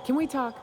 Can we talk?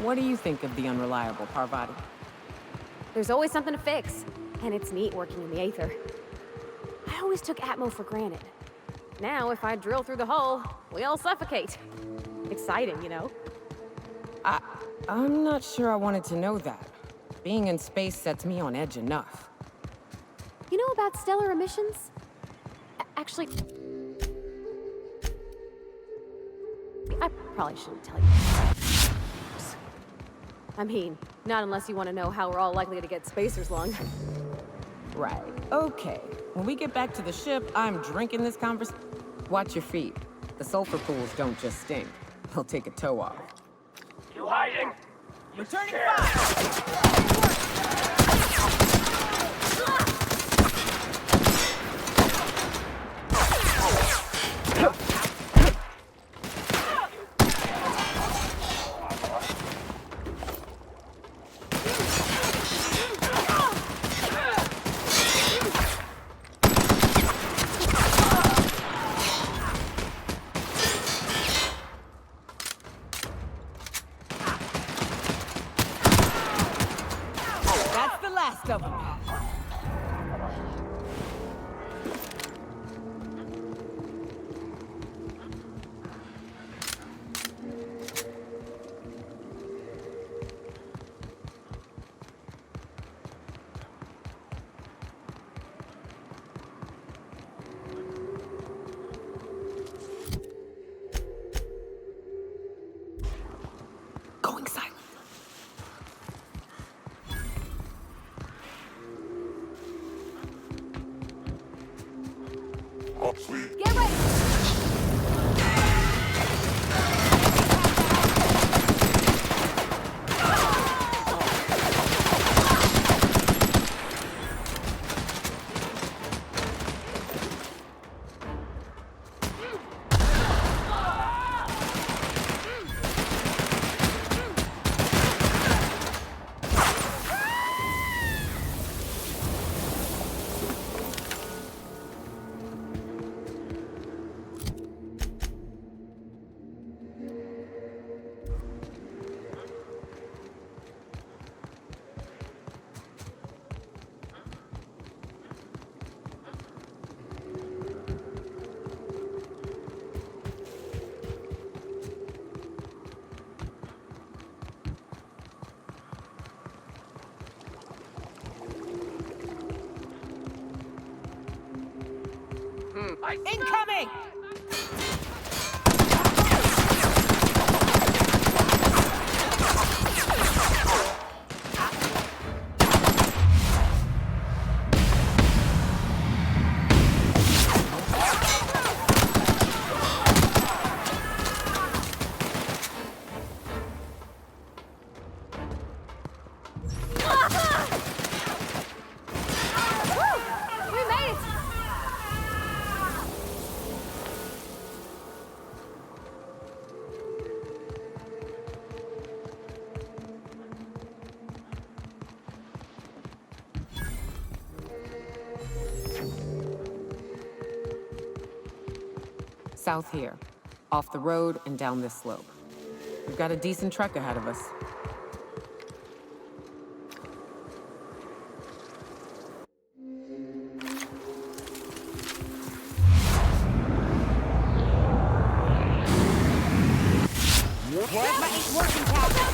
What do you think of the unreliable Parvati? There's always something to fix, and it's neat working in the Aether. I always took Atmo for granted. Now, if I drill through the hull, we all suffocate. Exciting, you know? I'm not sure I wanted to know that. Being in space sets me on edge enough. You know about stellar emissions? Actually, I probably shouldn't tell you. I mean, not unless you want to know how we're all likely to get spacers lung. Right. Okay. When we get back to the ship, I'm drinking this conversation. Watch your feet. The sulfur pools don't just stink. They'll take a toe off. You hiding? Returning fire! That's the last of them. Going silent. Get ready! Incoming! South here. Off the road and down this slope. We've got a decent trek ahead of us. Plasma ain't working, Captain.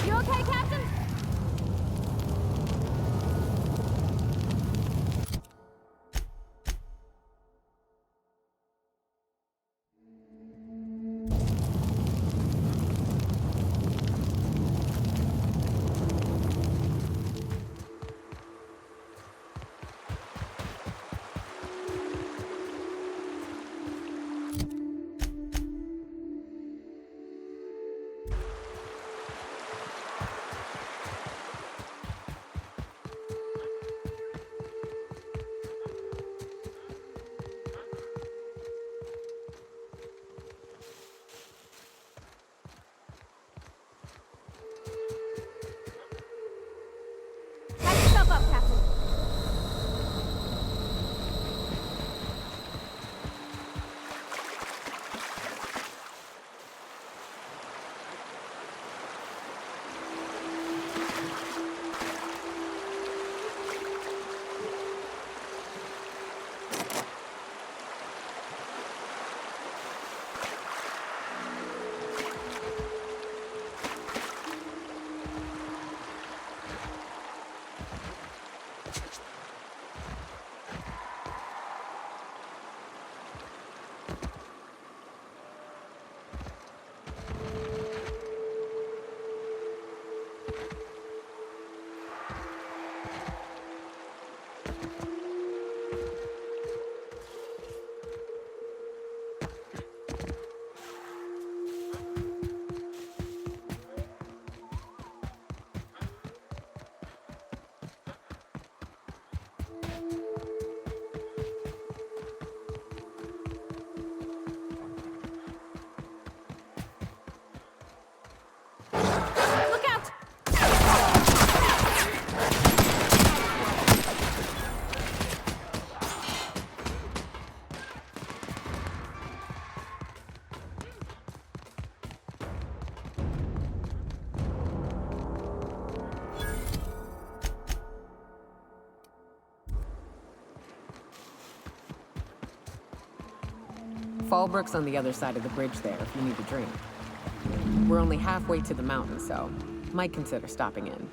You okay, Captain? Patch yourself up, Captain. Look out! Fallbrook's on the other side of the bridge there if you need a drink. We're only halfway to the mountain, so might consider stopping in.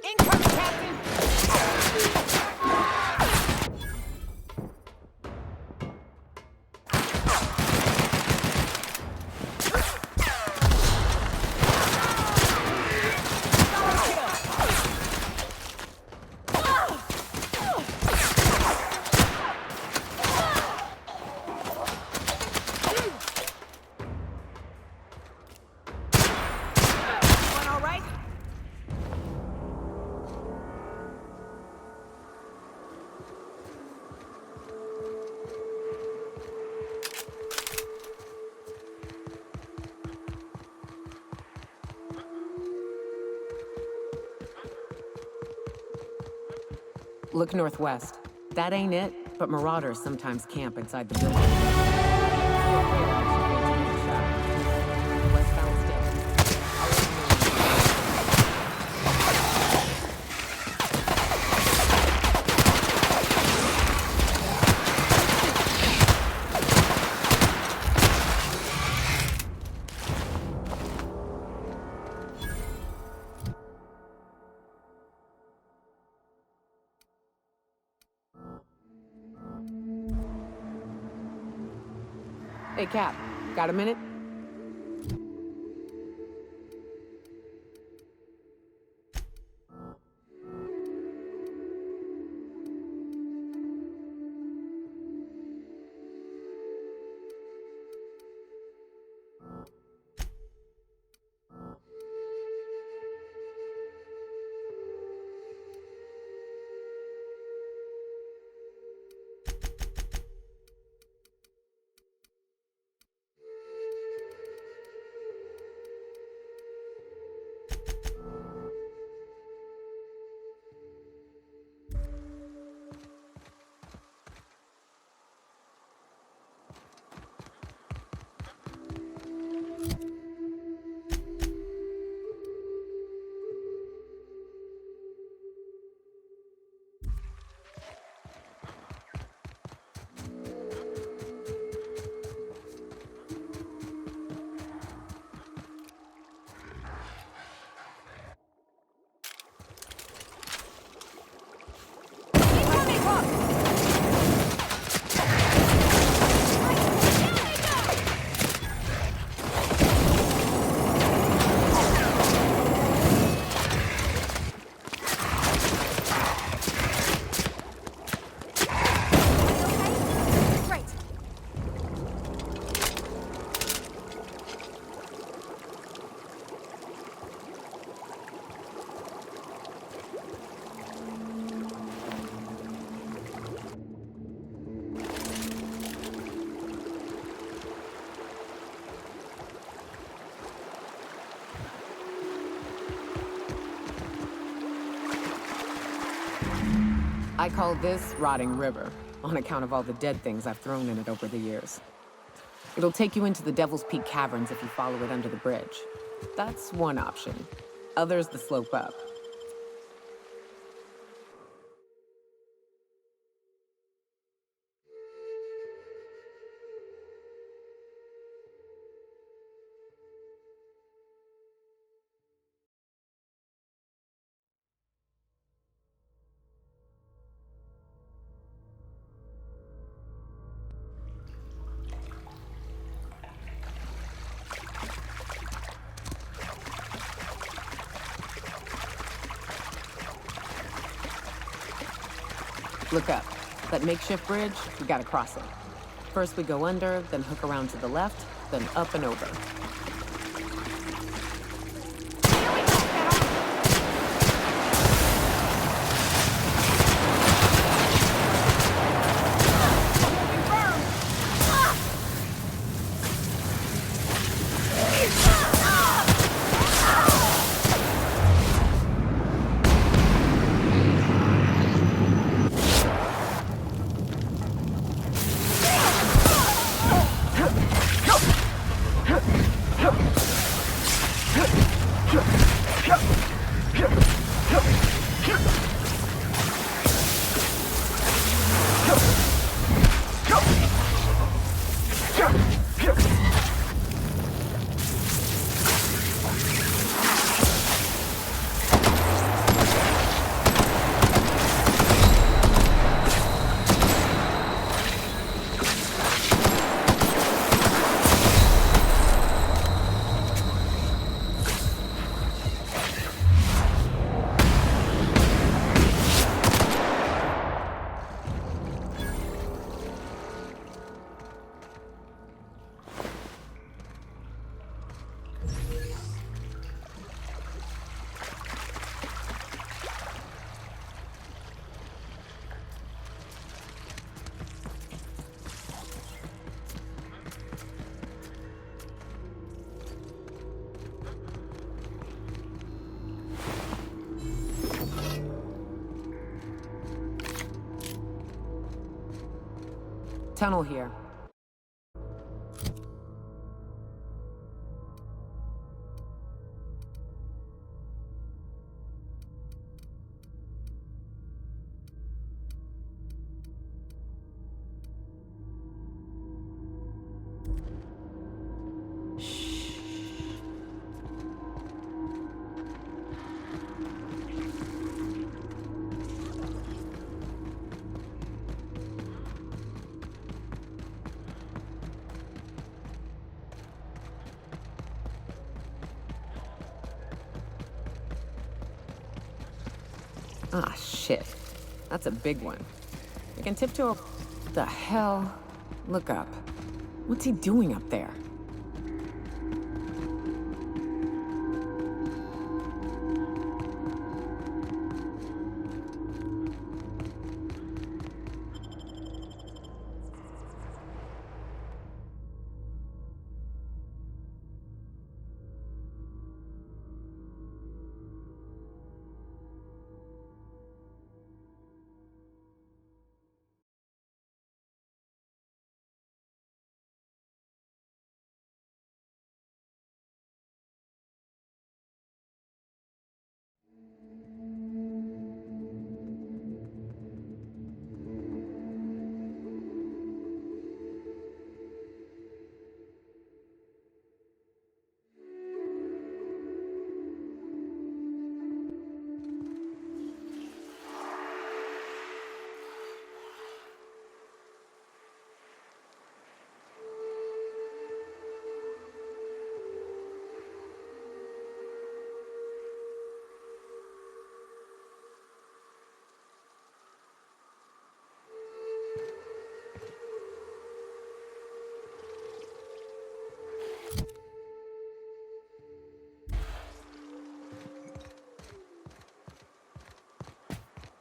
Incoming, Captain. Look northwest. That ain't it, but marauders sometimes camp inside the building. Westbound still. Hey, Cap, got a minute? I call this Rotting River, on account of all the dead things I've thrown in it over the years. It'll take you into the Devil's Peak Caverns if you follow it under the bridge. That's one option. Others the slope up. Look up. That makeshift bridge, we gotta cross it. First we go under, then hook around to the left, then up and over. Tunnel here. Ah, shit. That's a big one. We can tiptoe. The hell? Look up. What's he doing up there?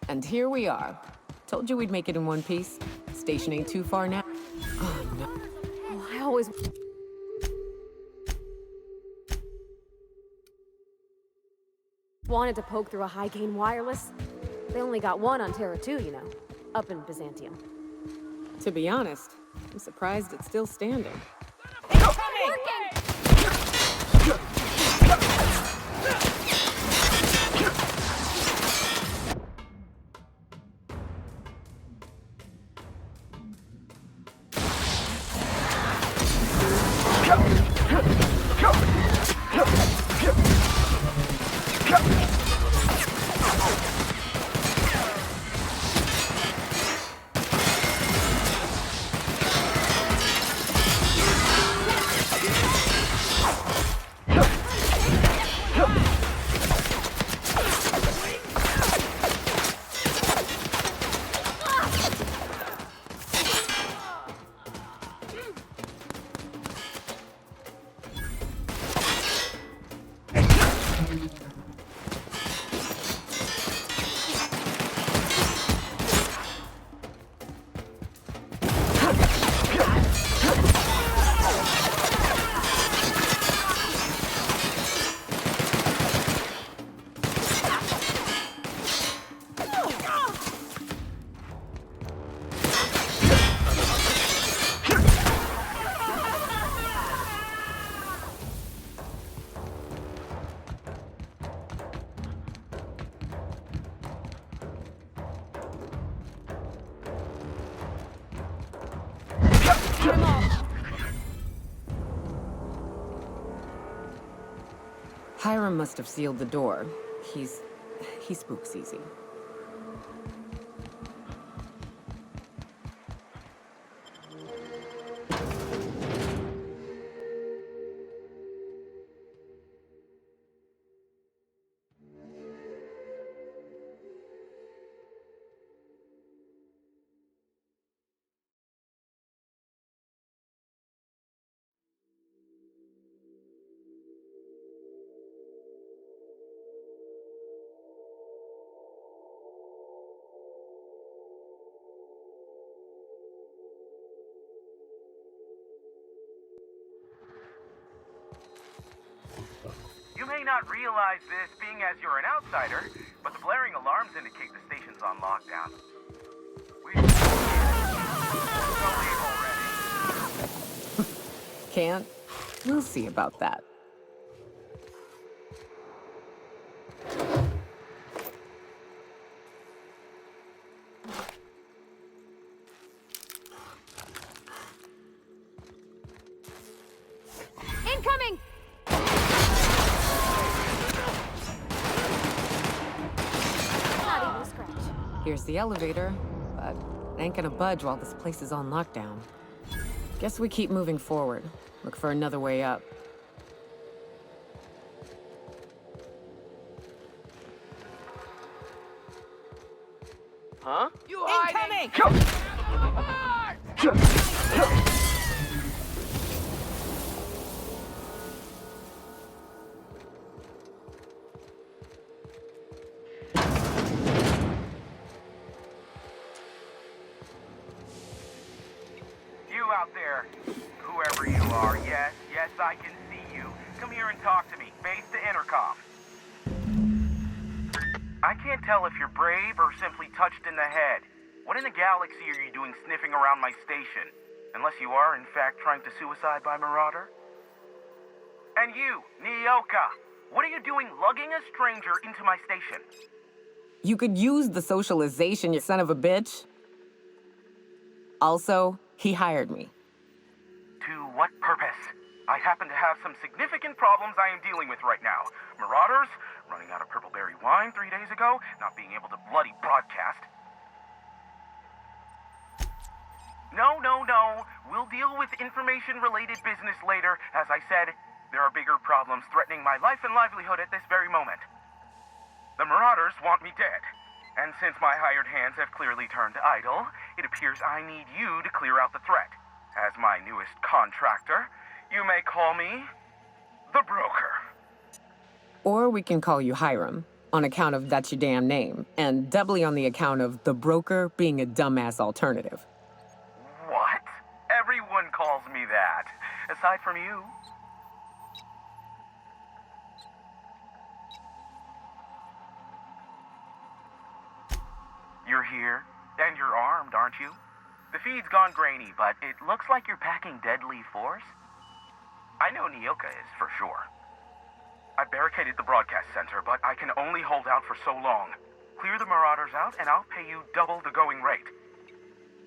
And here we are. Told you we'd make it in one piece. Station ain't too far now. Oh, no. Oh, I always... wanted to poke through a high-gain wireless. They only got one on Terra 2, you know. Up in Byzantium. To be honest, I'm surprised it's still standing. Hiram must have sealed the door. He spooks easy. You may not realize this, being as you're an outsider, but the blaring alarms indicate the station's on lockdown. We should... can't, we'll see about that. Incoming! Not even a scratch. Here's the elevator, but it ain't gonna budge while this place is on lockdown. Guess we keep moving forward. Look for another way up. Huh? Incoming! You out there, whoever you are, yes, I can see you. Come here and talk to me, face to intercom. I can't tell if you're brave or simply touched in the head. What in the galaxy are you doing sniffing around my station? Unless you are, in fact, trying to suicide by Marauder? And you, Nyoka, what are you doing lugging a stranger into my station? You could use the socialization, you son of a bitch. Also, he hired me. To what purpose? I happen to have some significant problems I am dealing with right now. Marauders, running out of purple berry wine 3 days ago, not being able to bloody broadcast. No. We'll deal with information-related business later. As I said, there are bigger problems threatening my life and livelihood at this very moment. The Marauders want me dead. And since my hired hands have clearly turned idle, it appears I need you to clear out the threat. As my newest contractor, you may call me the Broker. Or we can call you Hiram, on account of that's your damn name, and doubly on the account of the Broker being a dumbass alternative. What? Everyone calls me that. Aside from you. You're here, and you're armed, aren't you? The feed's gone grainy, but it looks like you're packing deadly force. I know Nyoka is, for sure. I barricaded the broadcast center, but I can only hold out for so long. Clear the Marauders out, and I'll pay you double the going rate.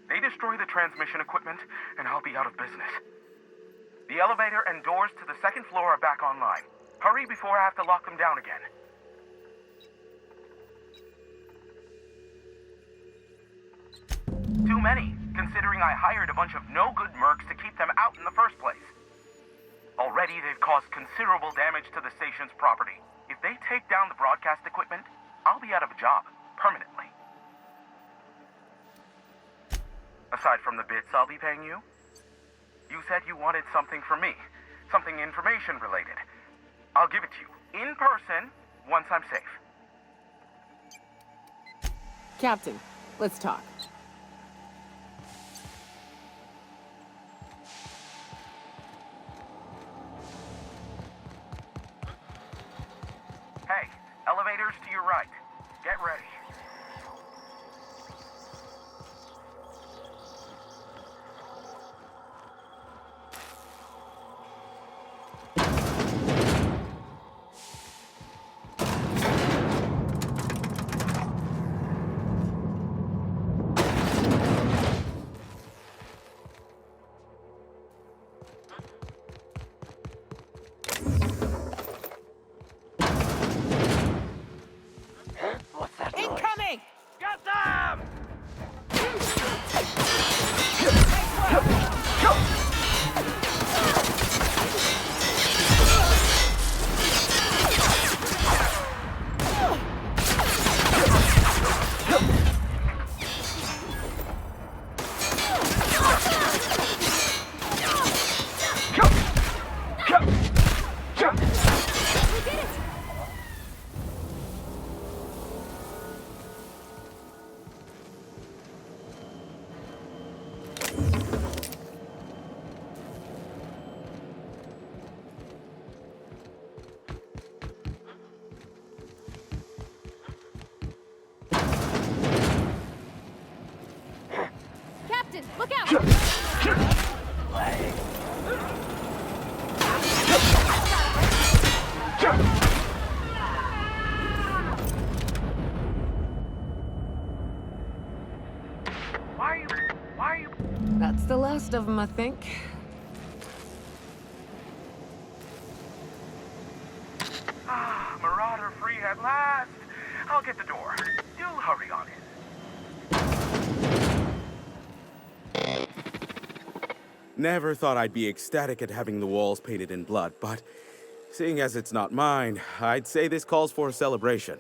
They destroy the transmission equipment, and I'll be out of business. The elevator and doors to the second floor are back online. Hurry before I have to lock them down again. Too many, considering I hired a bunch of no-good mercs to keep them out in the first place. Already, they've caused considerable damage to the station's property. If they take down the broadcast equipment, I'll be out of a job, permanently. Aside from the bits I'll be paying you, you said you wanted something from me. Something information-related. I'll give it to you, in person, once I'm safe. Captain, let's talk. Hey, elevators to your right. Get ready. Incoming! Got them! Captain, look out! most of them, I think. Marauder free at last. I'll get the door. Do hurry on in. Never thought I'd be ecstatic at having the walls painted in blood, but seeing as it's not mine, I'd say this calls for a celebration.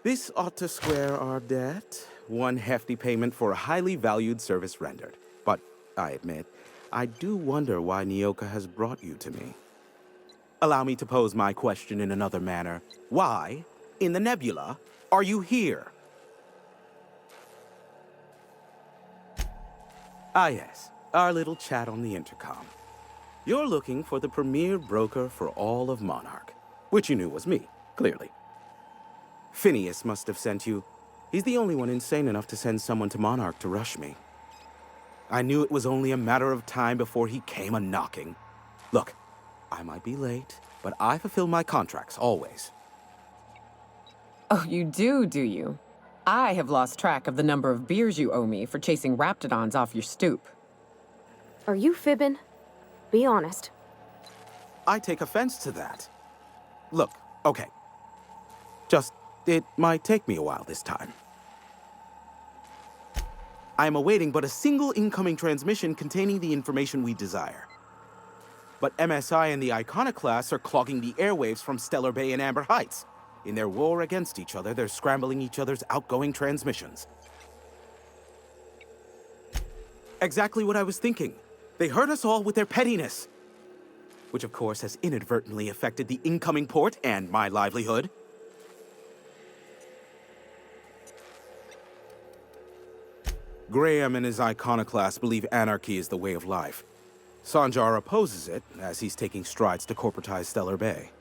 This ought to square our debt. One hefty payment for a highly valued service rendered. But I admit, I do wonder why Nyoka has brought you to me. Allow me to pose my question in another manner. Why, in the nebula, are you here? Ah yes, our little chat on the intercom. You're looking for the premier broker for all of Monarch, which you knew was me, clearly. Phineas must have sent you. He's the only one insane enough to send someone to Monarch to rush me. I knew it was only a matter of time before he came a-knocking. Look, I might be late, but I fulfill my contracts, always. Oh, you do you? I have lost track of the number of beers you owe me for chasing raptidons off your stoop. Are you fibbing? Be honest. I take offense to that. Look, okay. It might take me a while this time. I am awaiting but a single incoming transmission containing the information we desire. But MSI and the Iconoclasts are clogging the airwaves from Stellar Bay and Amber Heights. In their war against each other, they're scrambling each other's outgoing transmissions. Exactly what I was thinking. They hurt us all with their pettiness. Which of course has inadvertently affected the incoming port and my livelihood. Graham and his Iconoclasts believe anarchy is the way of life. Sanjar opposes it, as he's taking strides to corporatize Stellar Bay.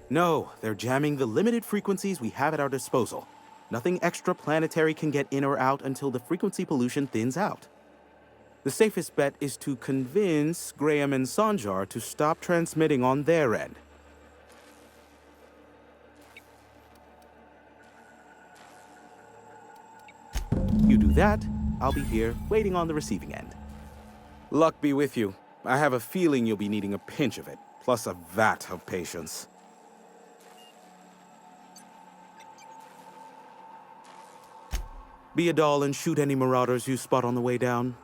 No, they're jamming the limited frequencies we have at our disposal. Nothing extraplanetary can get in or out until the frequency pollution thins out. The safest bet is to convince Graham and Sanjar to stop transmitting on their end. You do that, I'll be here, waiting on the receiving end. Luck be with you. I have a feeling you'll be needing a pinch of it, plus a vat of patience. Be a doll and shoot any marauders you spot on the way down.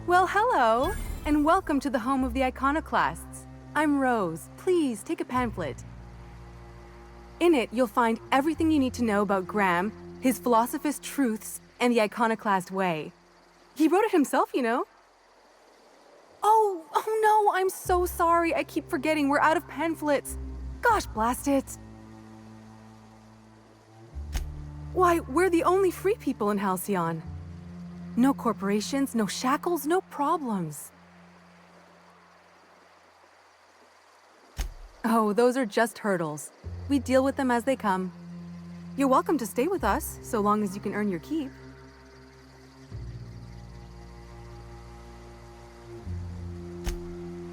Well, hello, and welcome to the home of the Iconoclasts. I'm Rose. Please take a pamphlet. In it, you'll find everything you need to know about Graham, his Philosophist truths, and the Iconoclast way. He wrote it himself, you know. Oh no, I'm so sorry. I keep forgetting we're out of pamphlets. Gosh, blast it. Why, we're the only free people in Halcyon. No corporations, no shackles, no problems. Oh, those are just hurdles. We deal with them as they come. You're welcome to stay with us, so long as you can earn your keep.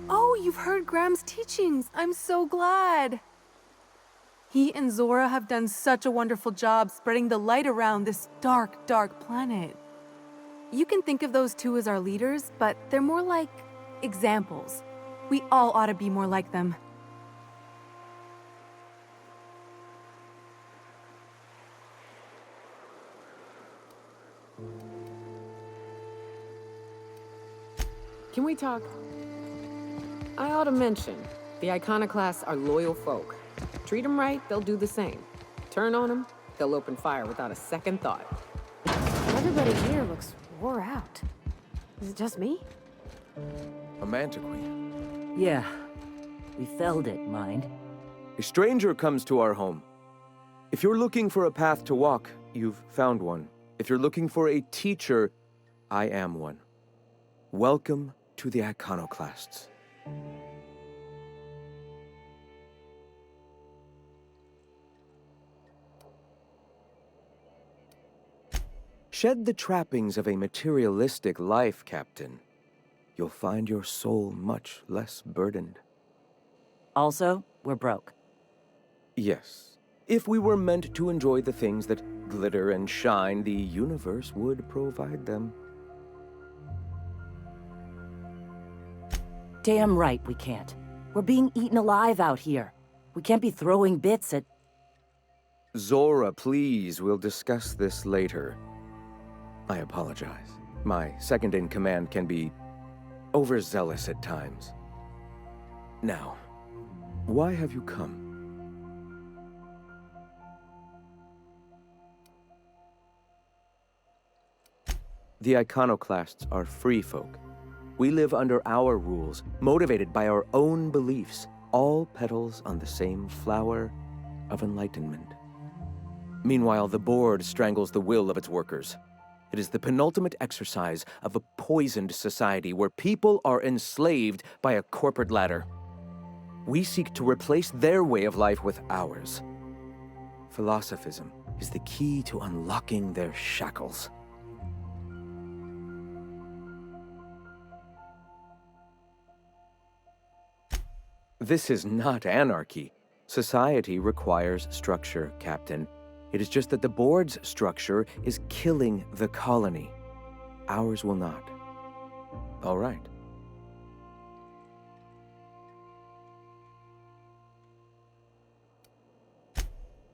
Oh, you've heard Graham's teachings. I'm so glad. He and Zora have done such a wonderful job spreading the light around this dark, dark planet. You can think of those two as our leaders, but they're more like examples. We all ought to be more like them. Can we talk? I ought to mention, the Iconoclasts are loyal folk. Treat them right, they'll do the same. Turn on them, they'll open fire without a second thought. Everybody here looks wore out. Is it just me? A mantiquee. Yeah. We felled it, mind. A stranger comes to our home. If you're looking for a path to walk, you've found one. If you're looking for a teacher, I am one. Welcome to the Iconoclasts. Shed the trappings of a materialistic life, Captain. You'll find your soul much less burdened. Also, we're broke. Yes. If we were meant to enjoy the things that glitter and shine, the universe would provide them. Damn right we can't. We're being eaten alive out here. We can't be throwing bits at... Zora, please, we'll discuss this later. I apologize. My second-in-command can be overzealous at times. Now, why have you come? The Iconoclasts are free folk. We live under our rules, motivated by our own beliefs, all petals on the same flower of enlightenment. Meanwhile, the board strangles the will of its workers. It is the penultimate exercise of a poisoned society where people are enslaved by a corporate ladder. We seek to replace their way of life with ours. Philosophism is the key to unlocking their shackles. This is not anarchy. Society requires structure, Captain. It is just that the board's structure is killing the colony. Ours will not. All right.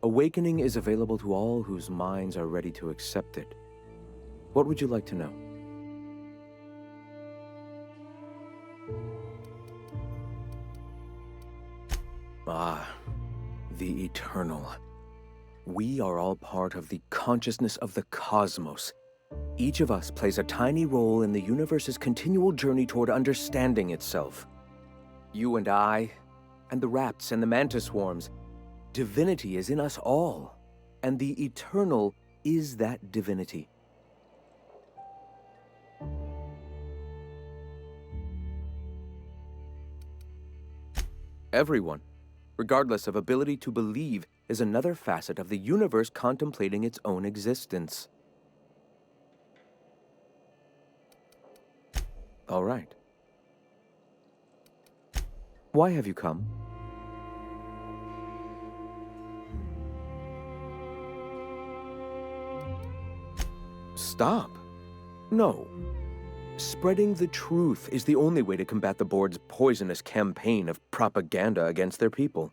Awakening is available to all whose minds are ready to accept it. What would you like to know? Ah, the Eternal. We are all part of the consciousness of the cosmos. Each of us plays a tiny role in the universe's continual journey toward understanding itself. You and I, and the rats and the mantis swarms. Divinity is in us all, and the Eternal is that divinity. Everyone, regardless of ability to believe, is another facet of the universe contemplating its own existence. All right. Why have you come? Stop. No. Spreading the truth is the only way to combat the board's poisonous campaign of propaganda against their people.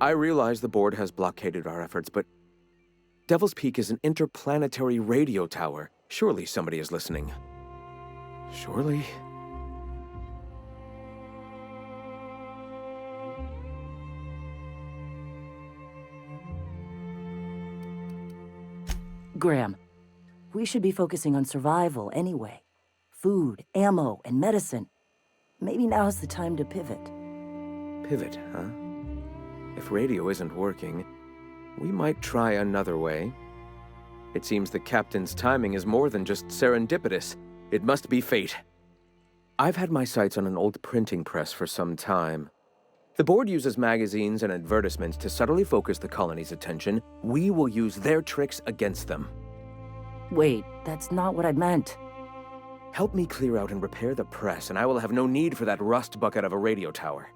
I realize the board has blockaded our efforts, but Devil's Peak is an interplanetary radio tower. Surely somebody is listening. Surely? Graham, we should be focusing on survival anyway. Food, ammo, and medicine. Maybe now's the time to pivot. Pivot, huh? If radio isn't working, we might try another way. It seems the captain's timing is more than just serendipitous. It must be fate. I've had my sights on an old printing press for some time. The board uses magazines and advertisements to subtly focus the colony's attention. We will use their tricks against them. Wait, that's not what I meant. Help me clear out and repair the press, and I will have no need for that rust bucket of a radio tower.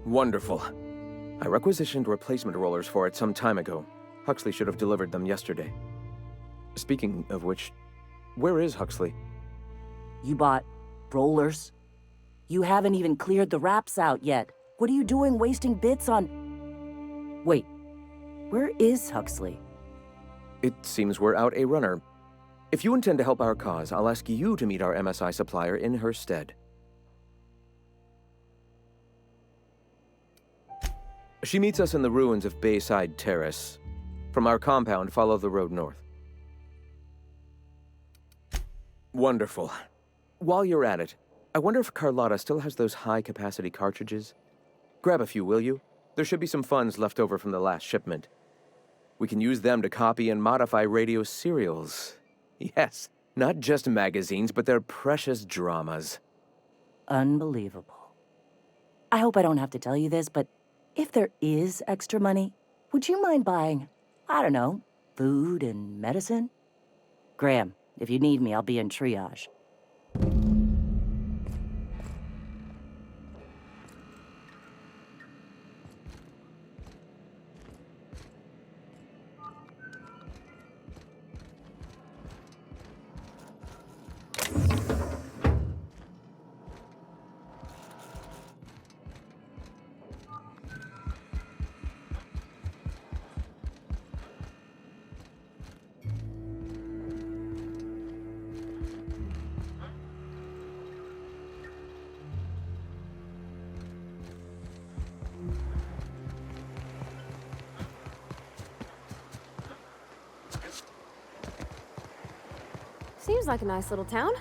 Wonderful. I requisitioned replacement rollers for it some time ago. Huxley should have delivered them yesterday. Speaking of which, where is Huxley? You bought rollers? You haven't even cleared the wraps out yet. What are you doing wasting bits on... Wait, where is Huxley? It seems we're out a runner. If you intend to help our cause, I'll ask you to meet our MSI supplier in her stead. She meets us in the ruins of Bayside Terrace. From our compound, follow the road north. Wonderful. While you're at it, I wonder if Carlotta still has those high-capacity cartridges? Grab a few, will you? There should be some funds left over from the last shipment. We can use them to copy and modify radio serials. Yes, not just magazines, but their precious dramas. Unbelievable. I hope I don't have to tell you this, but if there is extra money, would you mind buying, I don't know, food and medicine? Graham, if you need me, I'll be in triage. Seems like a nice little town.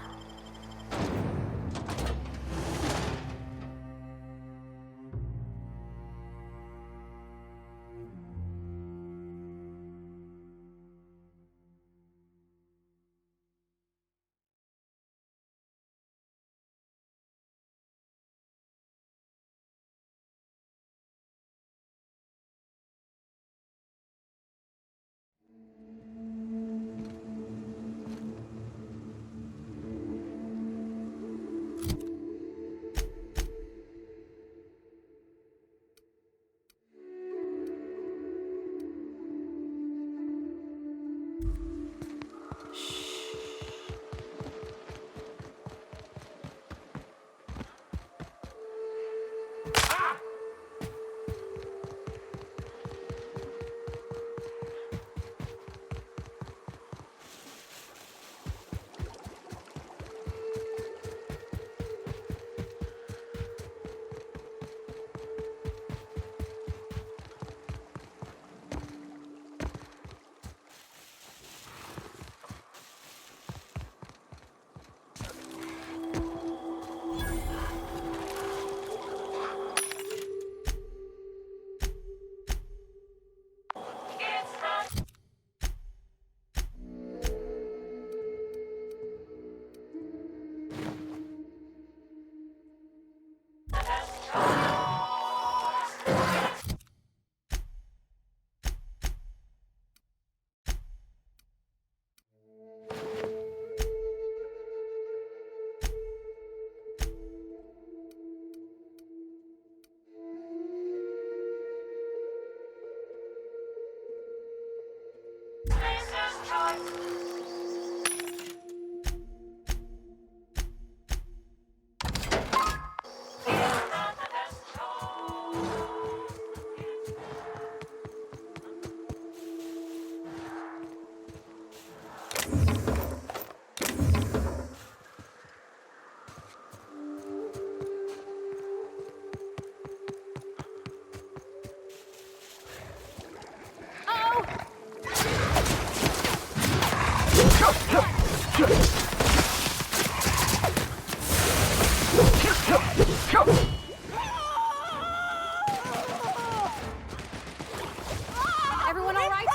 Everyone all right?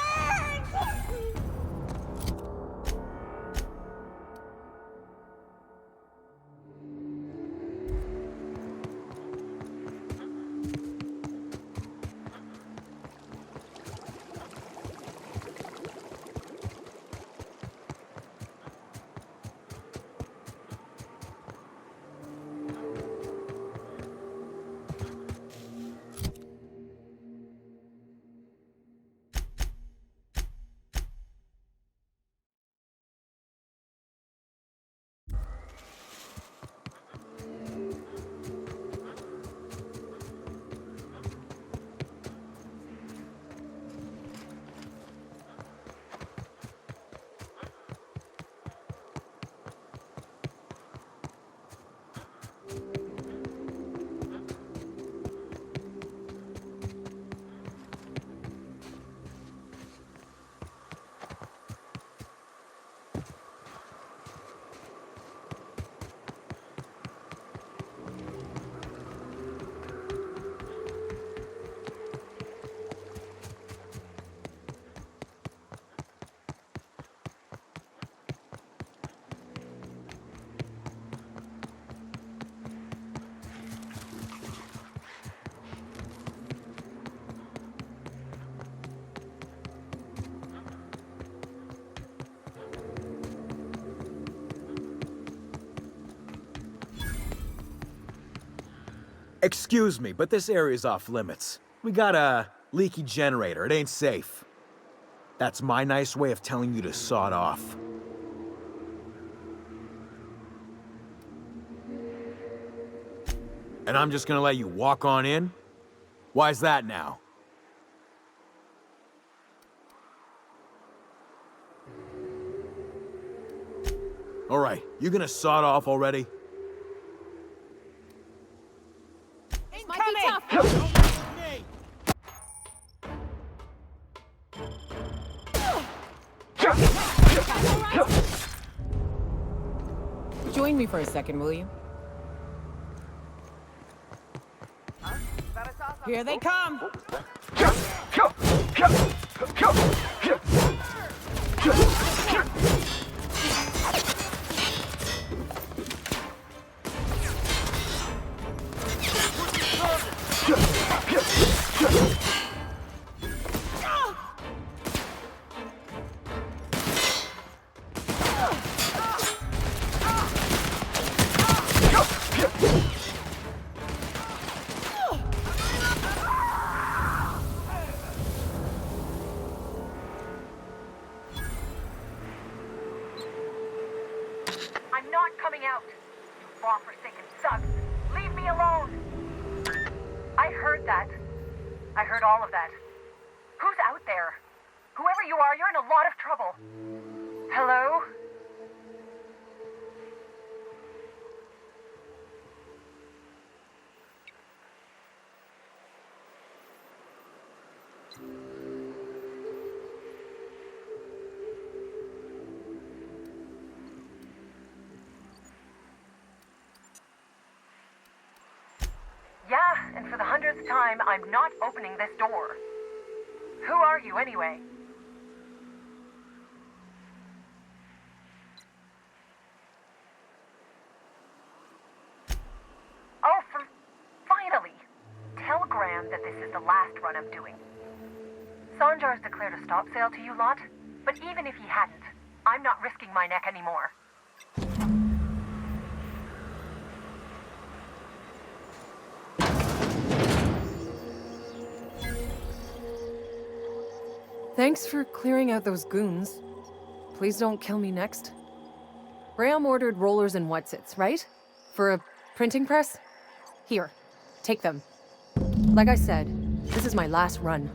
Excuse me, but this area's off limits. We got a leaky generator. It ain't safe. That's my nice way of telling you to sod off. And I'm just gonna let you walk on in? Why's that now? All right, you gonna sod off already? Might be tough. Join me for a second, will you? Here they come! I'm not coming out. You far-forsaken sons. Leave me alone. I heard that. I heard all of that. Who's out there? Whoever you are, you're in a lot of trouble. Hello? Yeah, and for the 100th time, I'm not opening this door. Who are you, anyway? Oh, finally! Tell Graham that this is the last run I'm doing. Sanjar's declared a stop sale to you lot, but even if he hadn't, I'm not risking my neck anymore. Thanks for clearing out those goons. Please don't kill me next. Graham ordered rollers and whatsits, right? For a printing press? Here, take them. Like I said, this is my last run.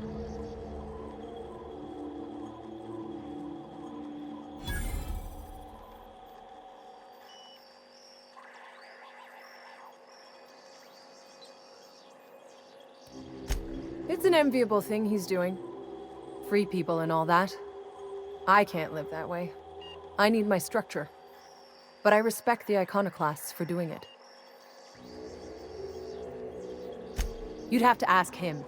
It's an enviable thing he's doing. Free people and all that. I can't live that way. I need my structure. But I respect the iconoclasts for doing it. You'd have to ask him.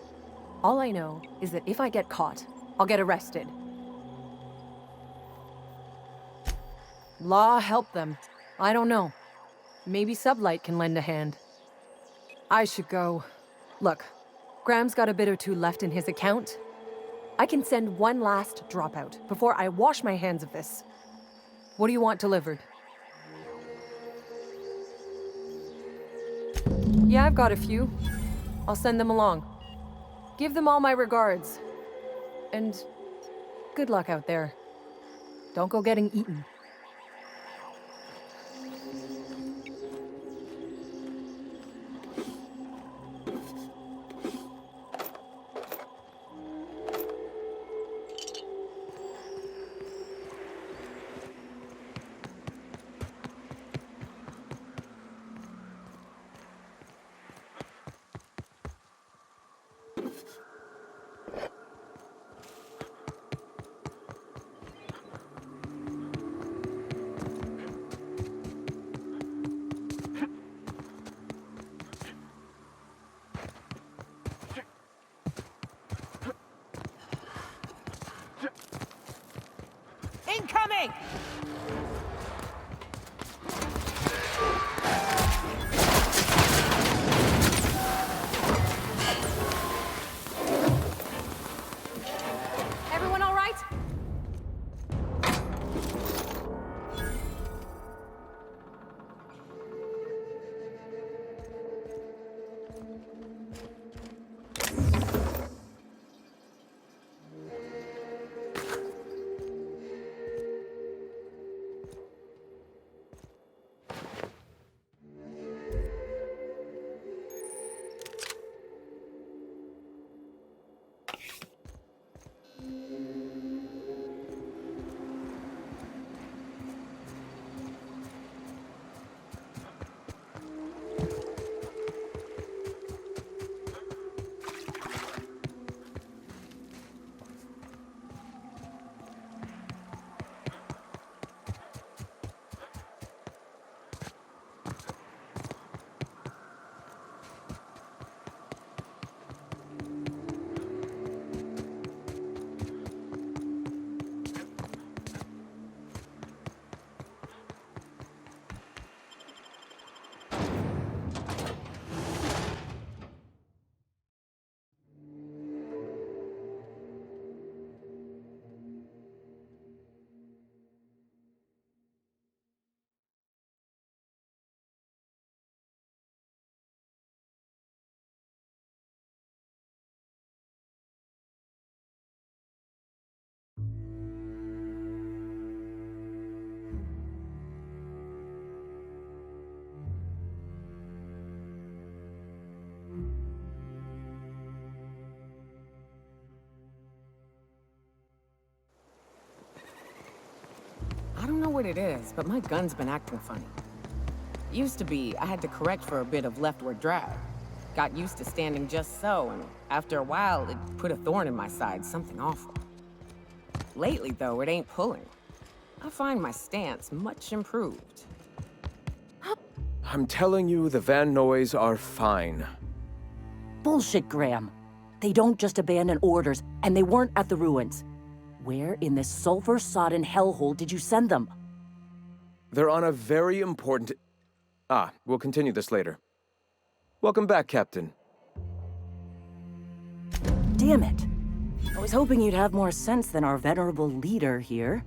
All I know is that if I get caught, I'll get arrested. Law help them. I don't know. Maybe Sublight can lend a hand. I should go. Look, Graham's got a bit or two left in his account. I can send one last dropout before I wash my hands of this. What do you want delivered? Yeah, I've got a few. I'll send them along. Give them all my regards. And good luck out there. Don't go getting eaten. Incoming! Everyone all right? I don't know what it is, but my gun's been acting funny. Used to be, I had to correct for a bit of leftward drag. Got used to standing just so, and after a while, it put a thorn in my side, something awful. Lately, though, it ain't pulling. I find my stance much improved. I'm telling you, the Van Noys are fine. Bullshit, Graham. They don't just abandon orders, and they weren't at the ruins. Where in this sulfur-sodden hellhole did you send them? They're on a very important... we'll continue this later. Welcome back, Captain. Damn it. I was hoping you'd have more sense than our venerable leader here.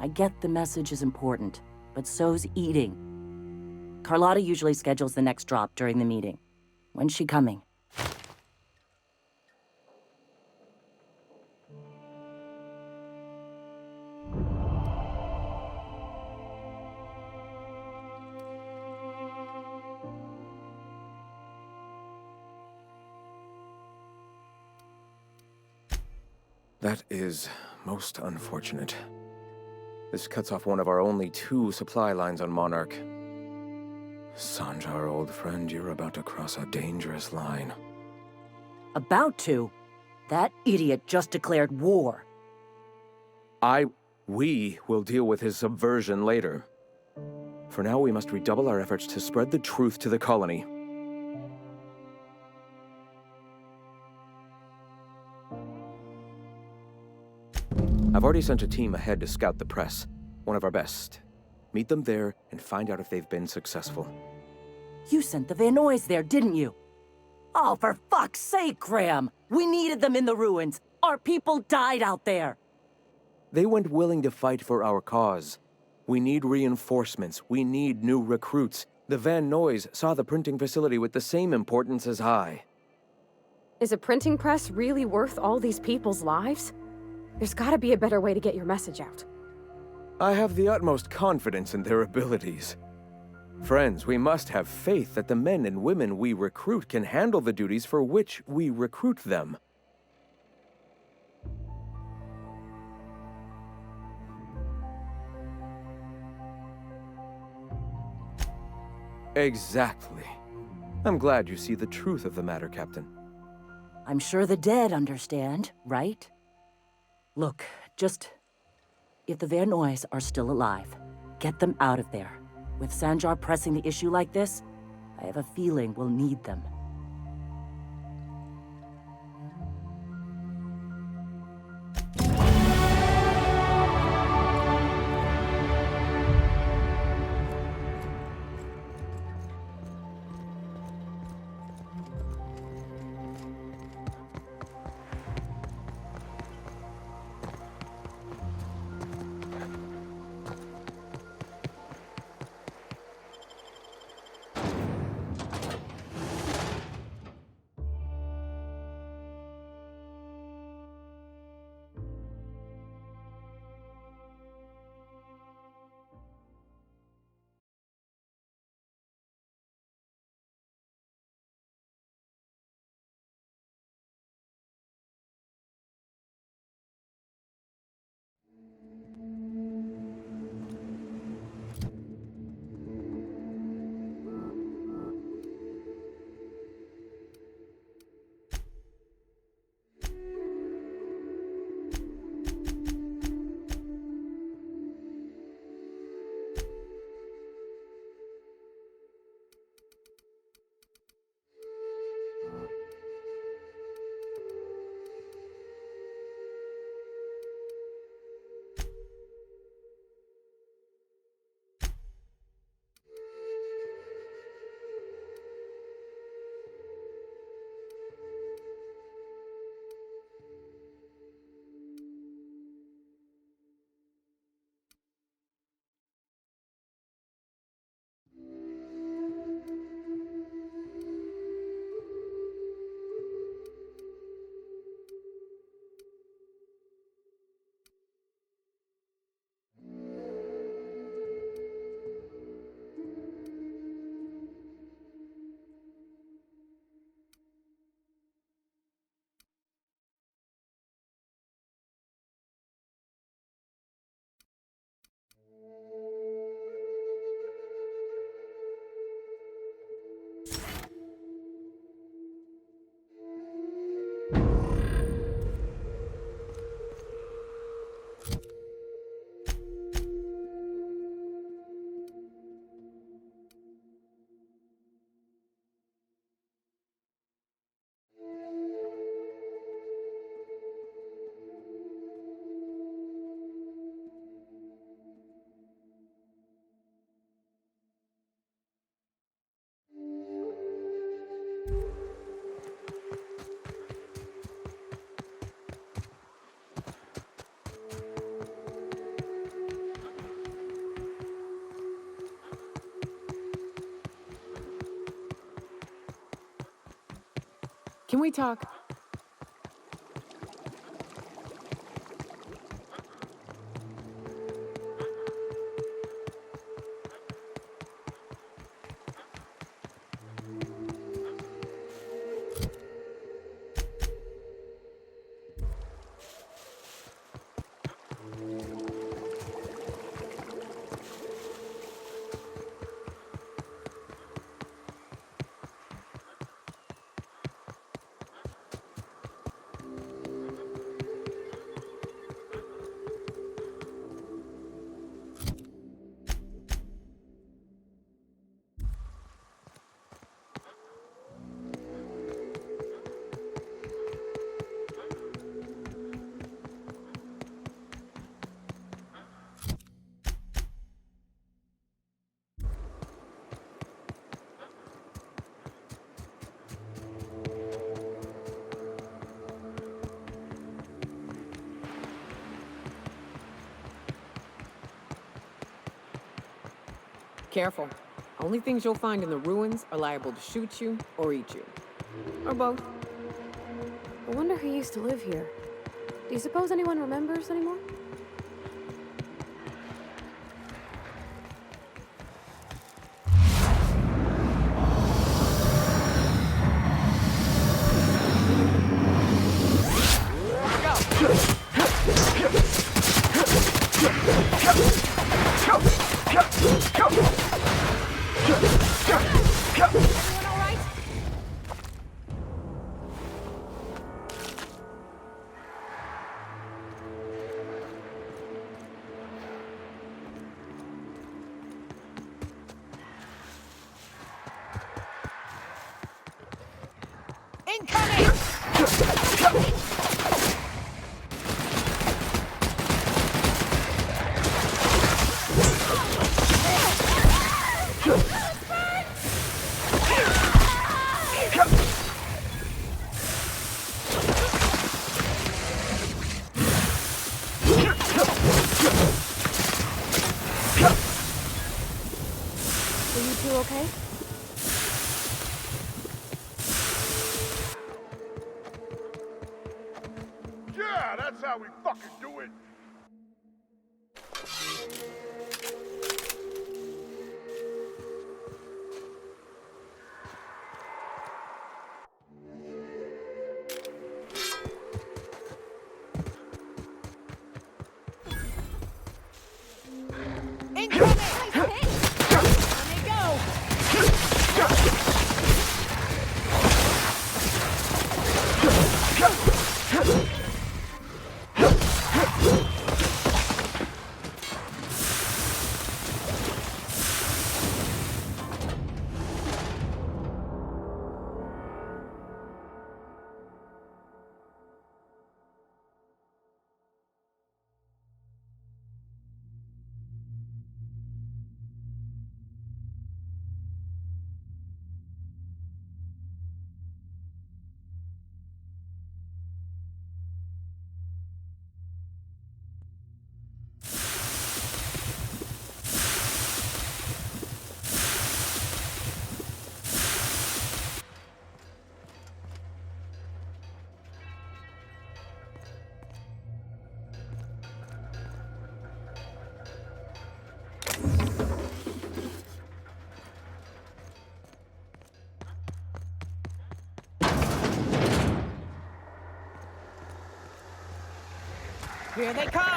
I get the message is important, but so's eating. Carlotta usually schedules the next drop during the meeting. When's she coming? That is most unfortunate. This cuts off one of our only 2 supply lines on Monarch. Sanjar, old friend, you're about to cross a dangerous line. About to? That idiot just declared war. We will deal with his subversion later. For now, we must redouble our efforts to spread the truth to the colony. I've already sent a team ahead to scout the press, one of our best. Meet them there and find out if they've been successful. You sent the Van Noys there, didn't you? Oh, for fuck's sake, Graham! We needed them in the ruins. Our people died out there. They went willing to fight for our cause. We need reinforcements. We need new recruits. The Van Noys saw the printing facility with the same importance as I. Is a printing press really worth all these people's lives? There's gotta be a better way to get your message out. I have the utmost confidence in their abilities. Friends, we must have faith that the men and women we recruit can handle the duties for which we recruit them. Exactly. I'm glad you see the truth of the matter, Captain. I'm sure the dead understand, right? Look, if the Van Noys are still alive, get them out of there. With Sanjar pressing the issue like this, I have a feeling we'll need them. Can we talk? careful. Only things you'll find in the ruins are liable to shoot you or eat you. Or both. I wonder who used to live here. Do you suppose anyone remembers anymore? Are you two okay? Yeah, that's how we fucking do it. Here they come!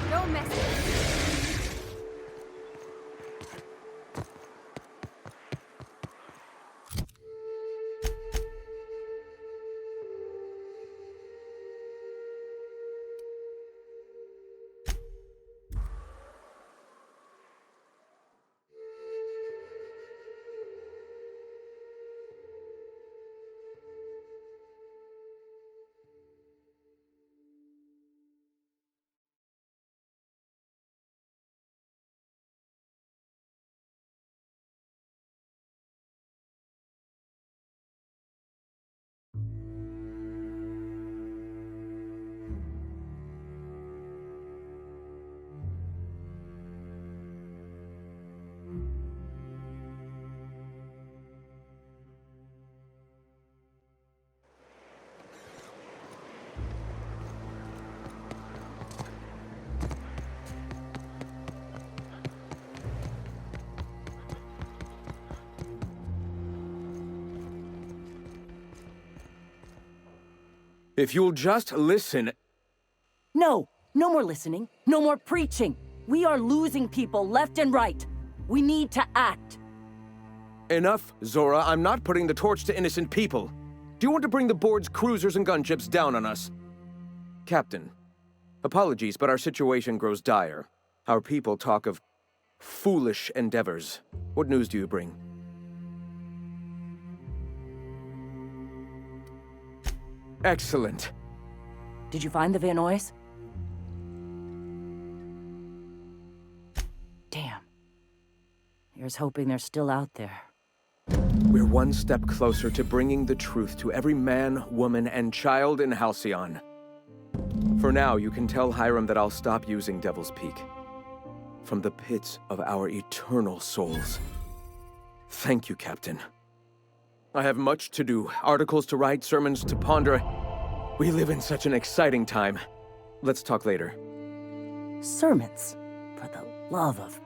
Don't mess with me. If you'll just listen... No, no more listening. No more preaching. We are losing people left and right. We need to act. Enough, Zora. I'm not putting the torch to innocent people. Do you want to bring the board's cruisers and gunships down on us? Captain, apologies, but our situation grows dire. Our people talk of foolish endeavors. What news do you bring? Excellent. Did you find the Vanoys? Damn. Here's hoping they're still out there. We're one step closer to bringing the truth to every man, woman, and child in Halcyon. For now, you can tell Hiram that I'll stop using Devil's Peak. From the pits of our eternal souls. Thank you, Captain. I have much to do, articles to write, sermons to ponder. We live in such an exciting time. Let's talk later. Sermons? For the love of...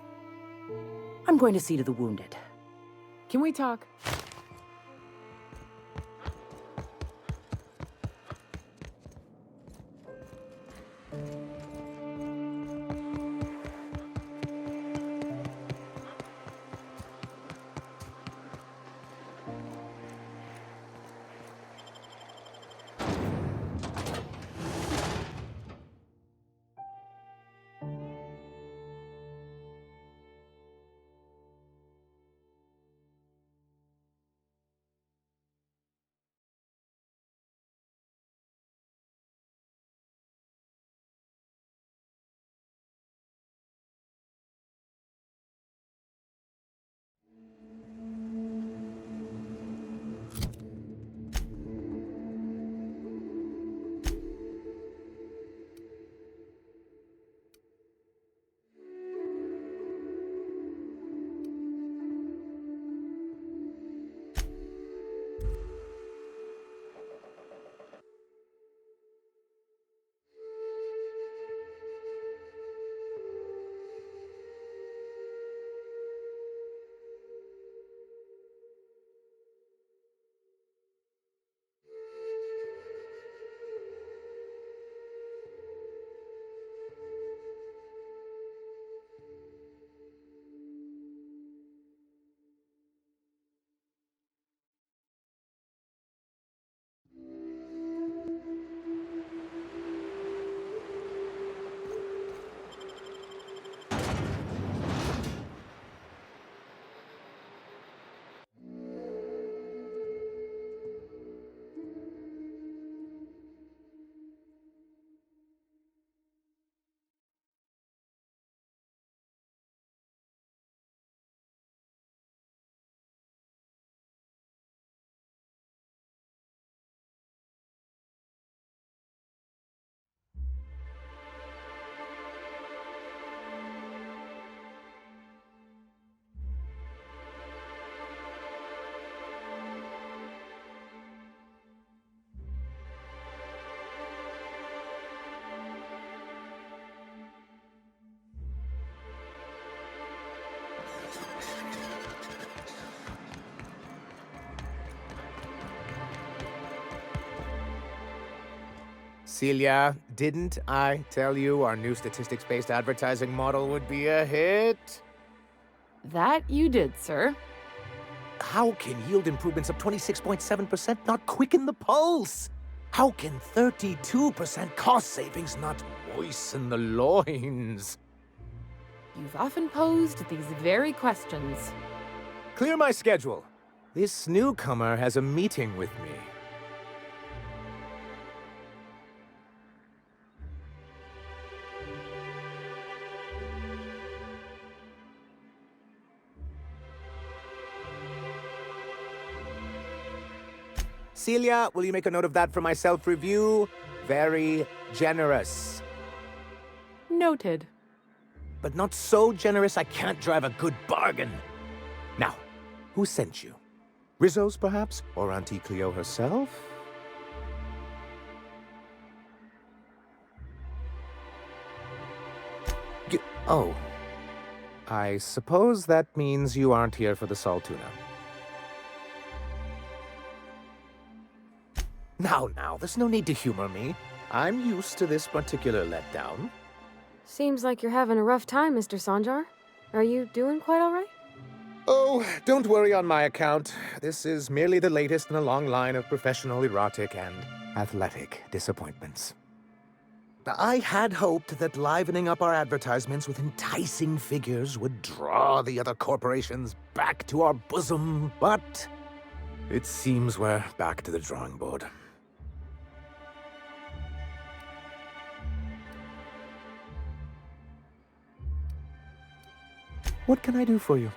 I'm going to see to the wounded. Can we talk? Celia, didn't I tell you our new statistics-based advertising model would be a hit? That you did, sir. How can yield improvements of 26.7% not quicken the pulse? How can 32% cost savings not moisten the loins? You've often posed these very questions. Clear my schedule. This newcomer has a meeting with me. Celia, will you make a note of that for my self-review? Very generous. Noted. But not so generous I can't drive a good bargain. Now, who sent you? Rizzo's, perhaps? Or Auntie Cleo herself? Oh. I suppose that means you aren't here for the Saltuna. Now, there's no need to humor me. I'm used to this particular letdown. Seems like you're having a rough time, Mr. Sanjar. Are you doing quite all right? Oh, don't worry on my account. This is merely the latest in a long line of professional, erotic, and athletic disappointments. I had hoped that livening up our advertisements with enticing figures would draw the other corporations back to our bosom, but it seems we're back to the drawing board. What can I do for you?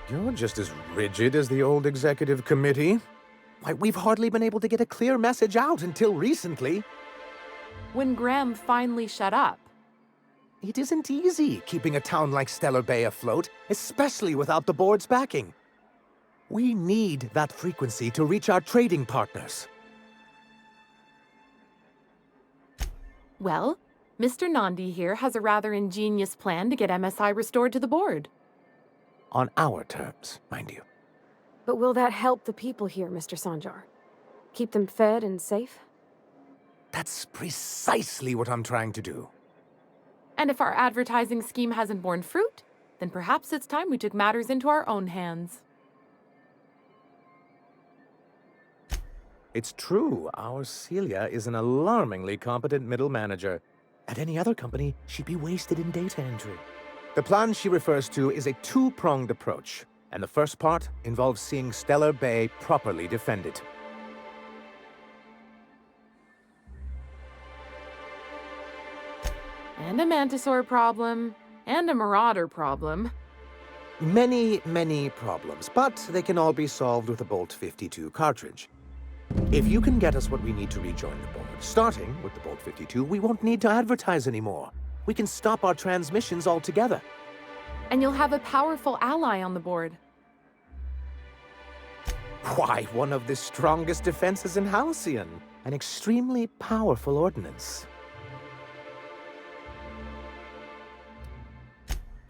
You're just as rigid as the old executive committee. Why, we've hardly been able to get a clear message out until recently. When Graham finally shut up. It isn't easy keeping a town like Stellar Bay afloat, especially without the board's backing. We need that frequency to reach our trading partners. Well, Mr. Nandi here has a rather ingenious plan to get MSI restored to the board. On our terms, mind you. But will that help the people here, Mr. Sanjar? Keep them fed and safe? That's precisely what I'm trying to do. And if our advertising scheme hasn't borne fruit, then perhaps it's time we took matters into our own hands. It's true, our Celia is an alarmingly competent middle manager. At any other company, she'd be wasted in data entry. The plan she refers to is a two-pronged approach, and the first part involves seeing Stellar Bay properly defended. And a Mantisaur problem, and a Marauder problem. Many, many problems, but they can all be solved with a Bolt 52 cartridge. If you can get us what we need to rejoin the board, starting with the Bolt 52, we won't need to advertise anymore. We can stop our transmissions altogether. And you'll have a powerful ally on the board. Why, one of the strongest defenses in Halcyon. An extremely powerful ordnance.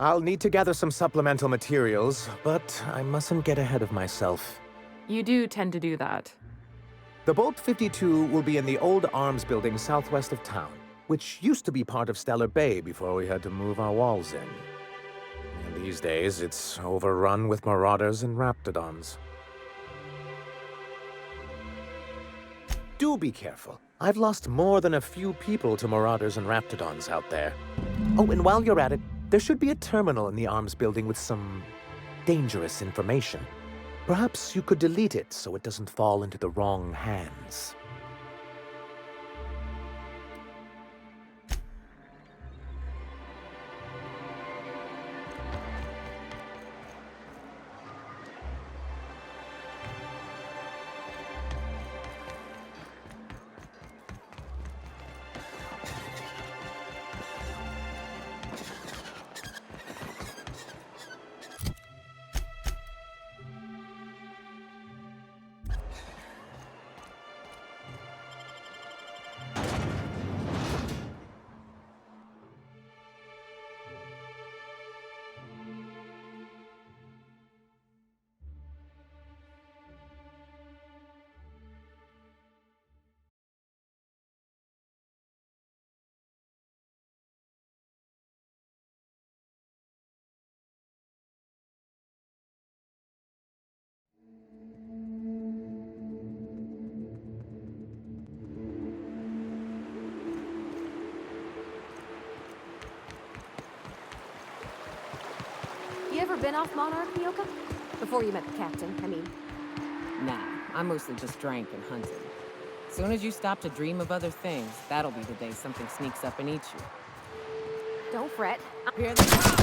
I'll need to gather some supplemental materials, but I mustn't get ahead of myself. You do tend to do that. The Bolt 52 will be in the old arms building southwest of town, which used to be part of Stellar Bay before we had to move our walls in. And these days, it's overrun with marauders and raptidons. Do be careful. I've lost more than a few people to marauders and raptidons out there. Oh, and while you're at it, there should be a terminal in the arms building with some dangerous information. Perhaps you could delete it so it doesn't fall into the wrong hands. You ever been off Monarch, Nyoka? Before you met the captain, I mean. Nah, I mostly just drank and hunted. Soon as you stop to dream of other things, that'll be the day something sneaks up and eats you. Don't fret. Here they come!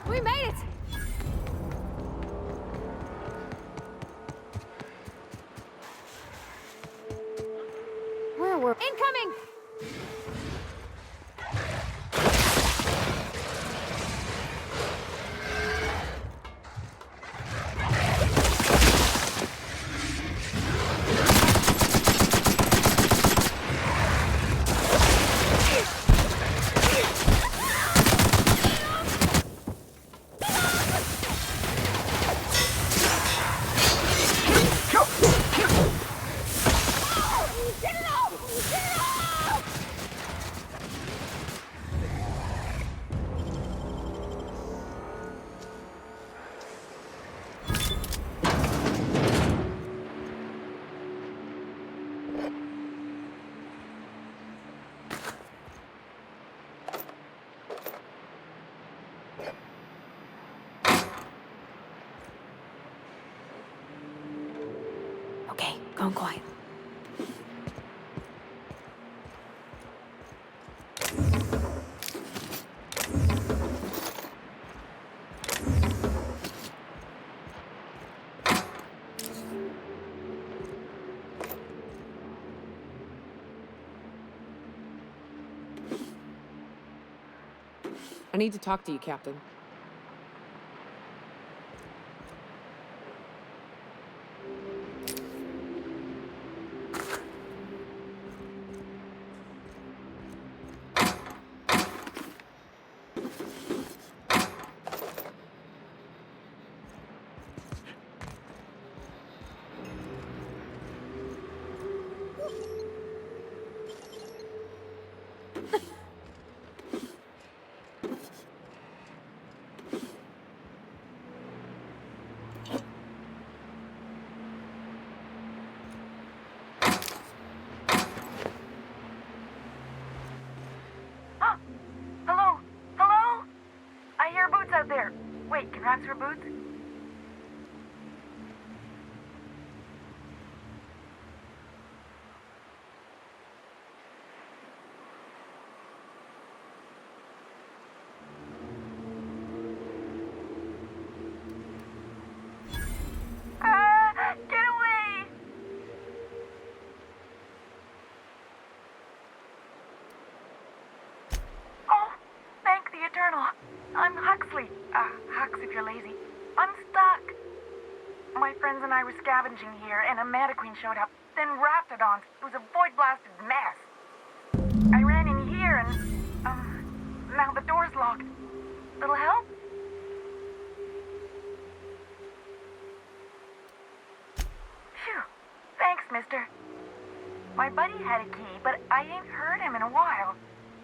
We made it! Where were... Incoming! Okay, gone quiet. I need to talk to you, Captain. Hello? Hello? I hear boots out there. Wait, can rats hear boots? Get away! Oh, thank the Eternal. I'm Huxley. Hux if you're lazy. I'm stuck. My friends and I were scavenging here, and a Mantiqueen showed up. Then Raptidons. It was a void-blasted mess. I ran in here, and, now the door's locked. Little help? Phew. Thanks, mister. My buddy had a key, but I ain't heard him in a while.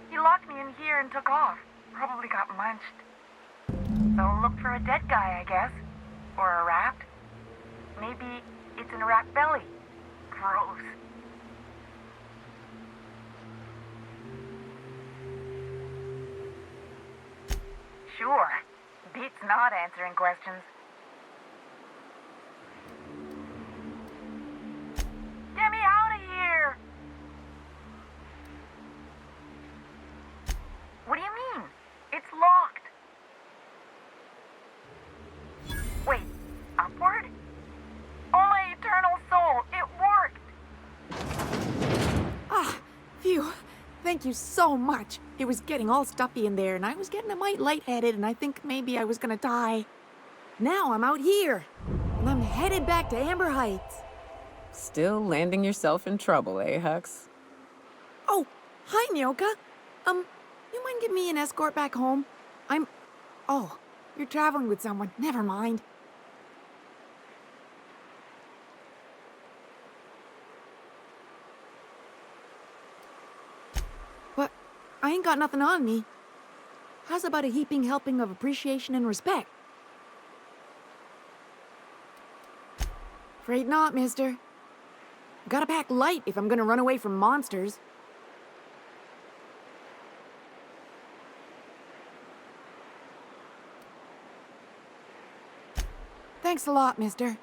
He locked me in here and took off. Probably got munched. So look for a dead guy, I guess. Or a rat. Maybe it's in a rat belly. Gross. Sure. Beats not answering questions. Get me out of here! What do you mean? It's locked. Wait, upward? Oh, my eternal soul, it worked! Ah, phew. Thank you so much. It was getting all stuffy in there, and I was getting a mite lightheaded, and I think maybe I was gonna die. Now I'm out here. and I'm headed back to Amber Heights. Still landing yourself in trouble, eh, Hux? Oh, hi, Nyoka. You mind giving me an escort back home? Oh, you're traveling with someone. Never mind. But I ain't got nothing on me. How's about a heaping helping of appreciation and respect? Afraid not, mister. Gotta pack light if I'm gonna run away from monsters. Thanks a lot, mister.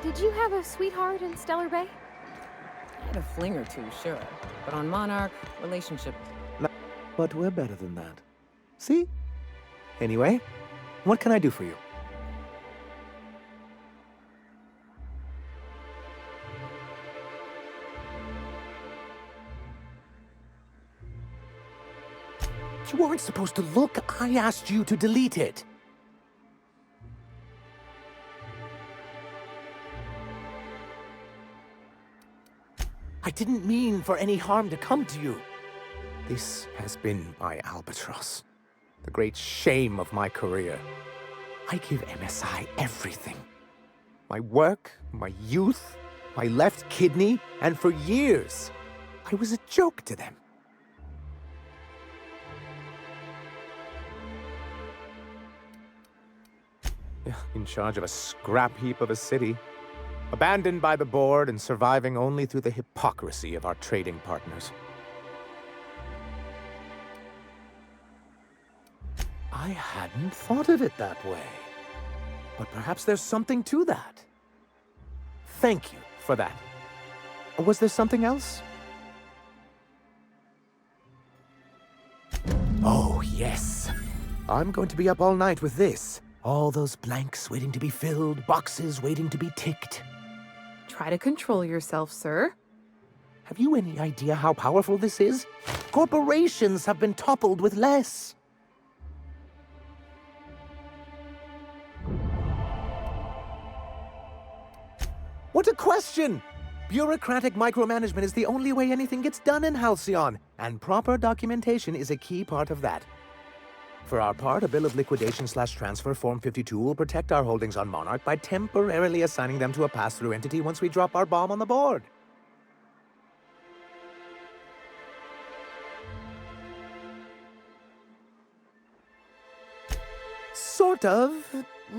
Did you have a sweetheart in Stellar Bay? I had a fling or two, sure. But on Monarch, relationship... But we're better than that. See? Anyway, what can I do for you? You weren't supposed to look. I asked you to delete it. I didn't mean for any harm to come to you. This has been my albatross, the great shame of my career. I give MSI everything. My work, my youth, my left kidney, and for years, I was a joke to them. In charge of a scrap heap of a city, abandoned by the board and surviving only through the hypocrisy of our trading partners. I hadn't thought of it that way. But perhaps there's something to that. Thank you for that. Was there something else? Oh, yes. I'm going to be up all night with this. All those blanks waiting to be filled, boxes waiting to be ticked. Try to control yourself, sir. Have you any idea how powerful this is? Corporations have been toppled with less. What a question! Bureaucratic micromanagement is the only way anything gets done in Halcyon, and proper documentation is a key part of that. For our part, a bill of liquidation/transfer Form 52 will protect our holdings on Monarch by temporarily assigning them to a pass-through entity once we drop our bomb on the board. Sort of.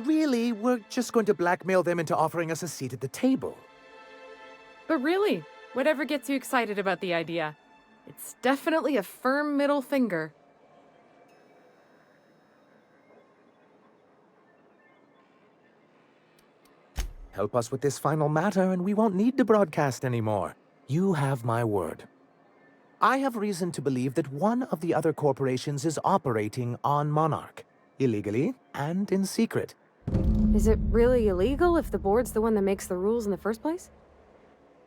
Really, we're just going to blackmail them into offering us a seat at the table. But really, whatever gets you excited about the idea? It's definitely a firm middle finger. Help us with this final matter, and we won't need to broadcast anymore. You have my word. I have reason to believe that one of the other corporations is operating on Monarch, illegally and in secret. Is it really illegal if the board's the one that makes the rules in the first place?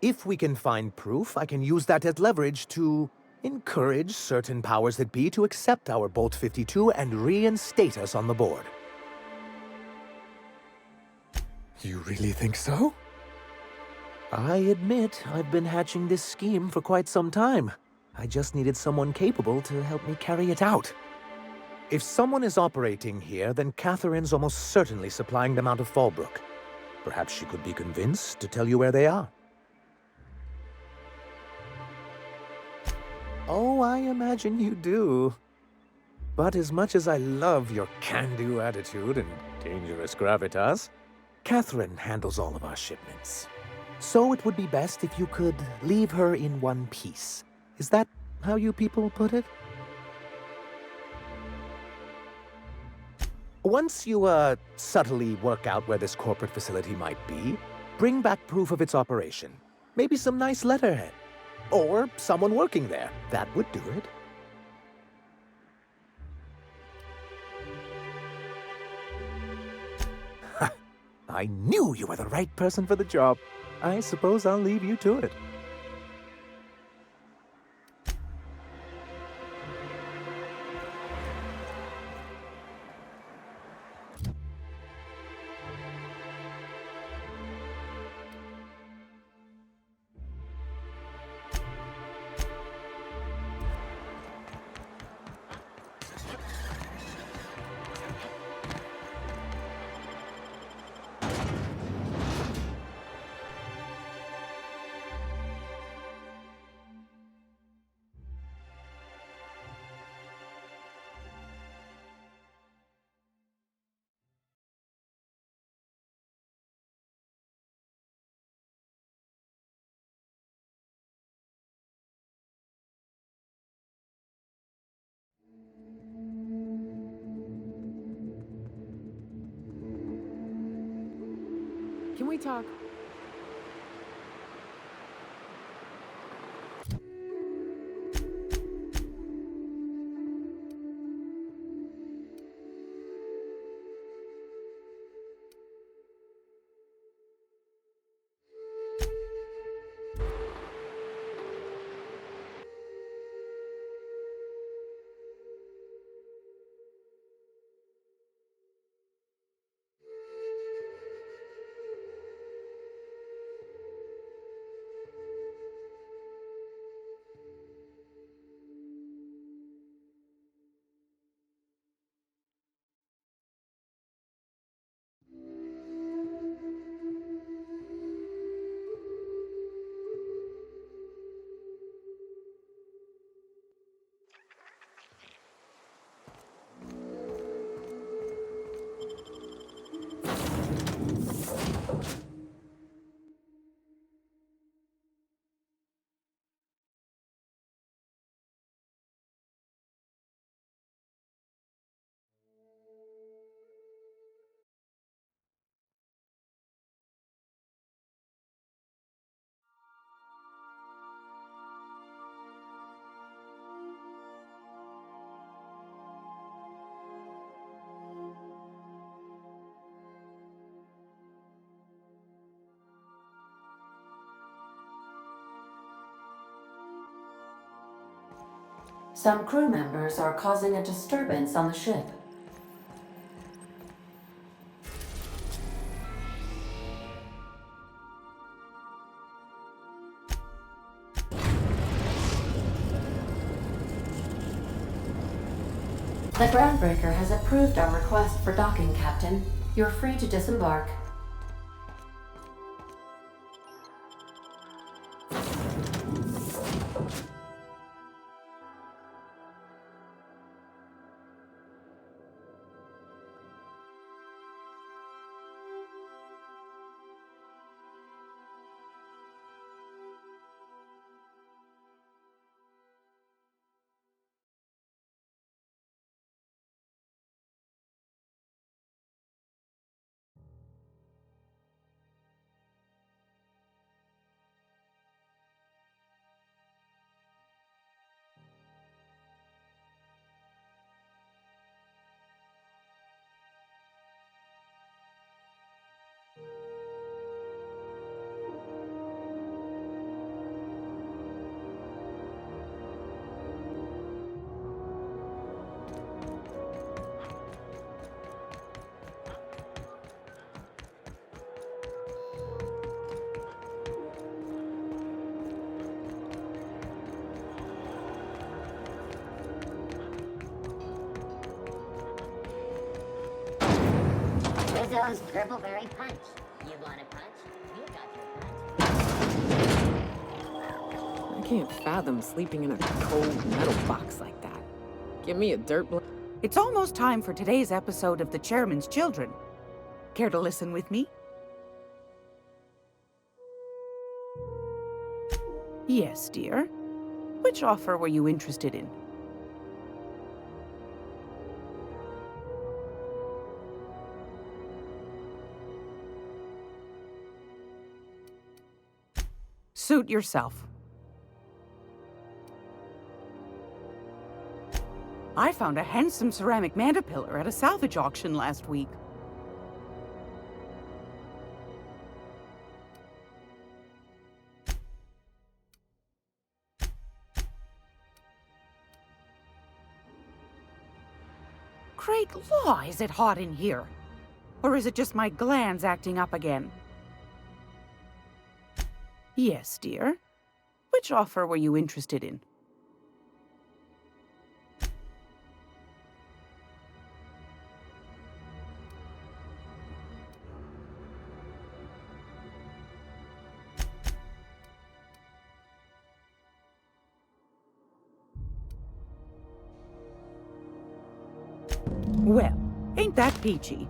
If we can find proof, I can use that as leverage to encourage certain powers that be to accept our Bolt 52 and reinstate us on the board. You really think so? I admit I've been hatching this scheme for quite some time. I just needed someone capable to help me carry it out. If someone is operating here, then Catherine's almost certainly supplying them out of Fallbrook. Perhaps she could be convinced to tell you where they are. Oh, I imagine you do. But as much as I love your can-do attitude and dangerous gravitas, Catherine handles all of our shipments. So it would be best if you could leave her in one piece. Is that how you people put it? Once you, subtly work out where this corporate facility might be, bring back proof of its operation. Maybe some nice letterhead. Or someone working there. That would do it. Ha! I knew you were the right person for the job. I suppose I'll leave you to it. Can we talk? Some crew members are causing a disturbance on the ship. The Groundbreaker has approved our request for docking, Captain. You're free to disembark. Rizzo's Purpleberry Punch. You want a punch? You got your punch. I can't fathom sleeping in a cold metal box like that. Give me a dirt blanket. It's almost time for today's episode of The Chairman's Children. Care to listen with me? Yes, dear. Which offer were you interested in? Suit yourself. I found a handsome ceramic mandapillar at a salvage auction last week. Great law, is it hot in here? Or is it just my glands acting up again? Yes, dear. Which offer were you interested in? Well, ain't that peachy?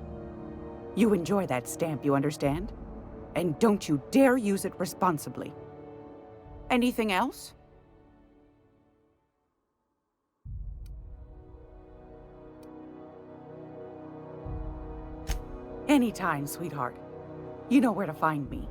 You enjoy that stamp, you understand? And don't you dare use it responsibly. Anything else? Anytime, sweetheart. You know where to find me.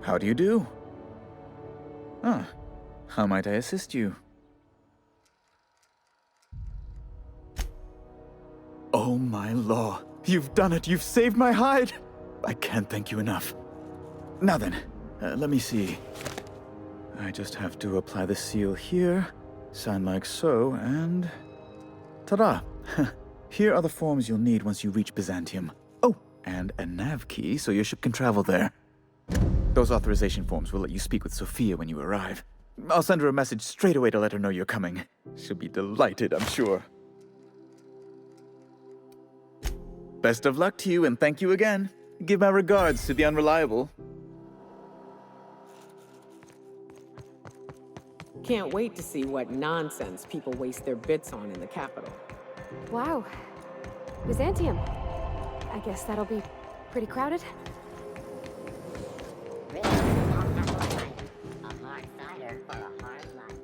How do you do? Ah, how might I assist you? Oh my law, you've done it, you've saved my hide! I can't thank you enough. Now then, let me see. I just have to apply the seal here, sign like so, and... ta-da! Here are the forms you'll need once you reach Byzantium. Oh, and a nav key so your ship can travel there. Those authorization forms will let you speak with Sophia when you arrive. I'll send her a message straight away to let her know you're coming. She'll be delighted, I'm sure. Best of luck to you, and thank you again. Give my regards to the Unreliable. Can't wait to see what nonsense people waste their bits on in the capital. Wow. Byzantium. I guess that'll be pretty crowded. Really, you don't have to find a hard cider for a hard life.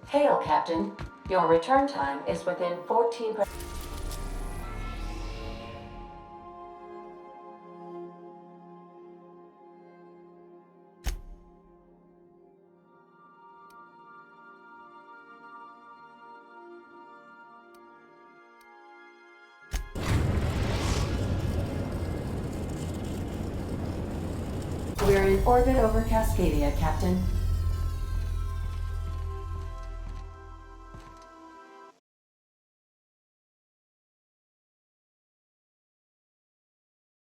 Hail, Captain. Your return time is within 14... We're in orbit over Cascadia, Captain.